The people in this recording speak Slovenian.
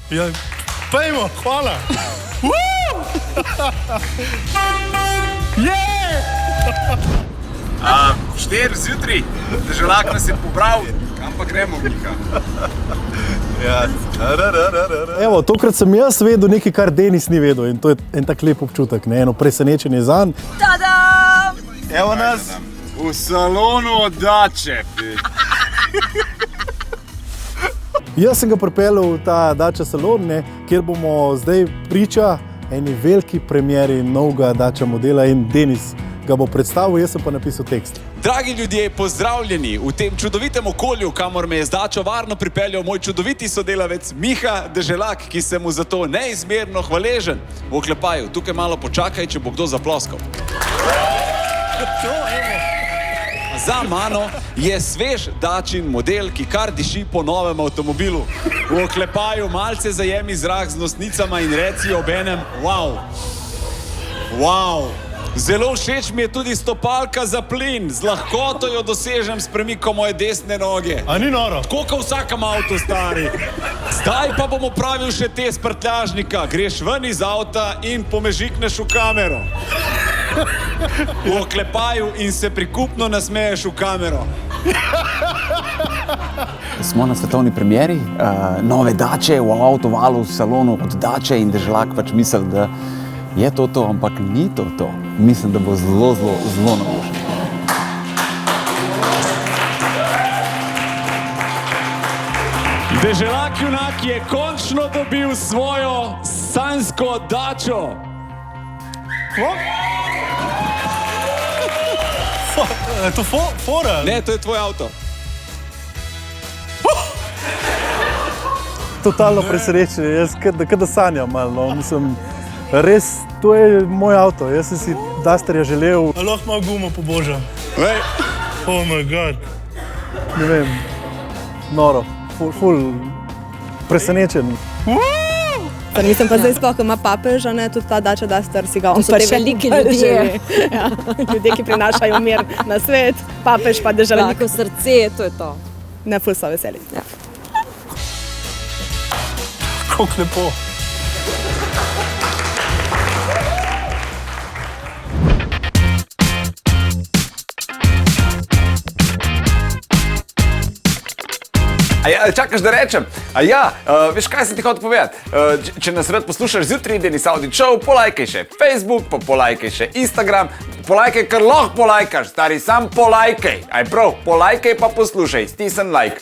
Ja, pejmo, hvala. Štir zjutraj, Deželak nas je pobral, kam pa gremo, Miha? Evo, tokrat sem jaz vedel nekaj, kar Denis ni vedel in to je en tak lep občutek, ne? Eno presenečenje zanj. Tada! Evo nas. V salonu Dače. Jaz sem ga pripeljal v ta Dača salon, ne, kjer bomo zdaj priča eni veliki premieri novega Dača modela in Denis ga bo predstavil, jaz sem pa napisal tekst. Dragi ljudje, pozdravljeni v tem čudovitem okolju, kamor me je z Dačo varno pripeljal moj čudoviti sodelavec Miha Deželak, ki sem mu za to neizmerno hvaležen. V oklepaju, tukaj malo počakaj, če bo kdo zaploskal. Za mano je svež Dačin model, ki kar diši po novem avtomobilu. V oklepaju malce zajemi zrak z nosnicama in reci obenem wow. Wow. Zelo všeč mi je tudi stopalka za plin. Z lahkoto jo dosežem s premikom moje desne noge. A ni noro? Tako kot v vsakem avtu, stari. Zdaj pa bom opravil še test prtljažnika. Greš ven iz avta in pomežikneš v kamero. V oklepaju in se prikupno nasmeješ v kamero. Smo na svetovni premieri nove Dače v avtovalu v salonu od Dače in Deželak pač misli, da je to, ampak ni to. Mislim, da bo zelo navdušen. Deželak junak je končno dobil svojo sanjsko Dačo. Je to fora? Ne, to je tvoj avto. Totalno presenečenje, jaz kada sanjam malo, no, mislim, res, to je moj avto, jaz sem si Dusterja želel. A lahko malo gumo pobožam? Lej. Oh my god. Ne vem, noro, ful presenečen. Mislim pa zdaj sploh, ko ima papež, a ne, tudi ta Dača Duster si ga on To so te veliki ljudje. Ja, ljudje, ki prinašajo mir na svet, papež pa Deželak. Veliko srce, to je to. Ne, ful so veseli. Ja. Kako lepo. Čakaš, da rečem? Veš, kaj sem ti hotel povedati? Če nas rad poslušaš zjutraj, Denis Audi Show, polajkaj še Facebook, pa polajkaj še Instagram. Polajkaj, kar lahko polajkaš, stari, sam polajkaj. Aj prav, polajkaj pa poslušaj, stisni like.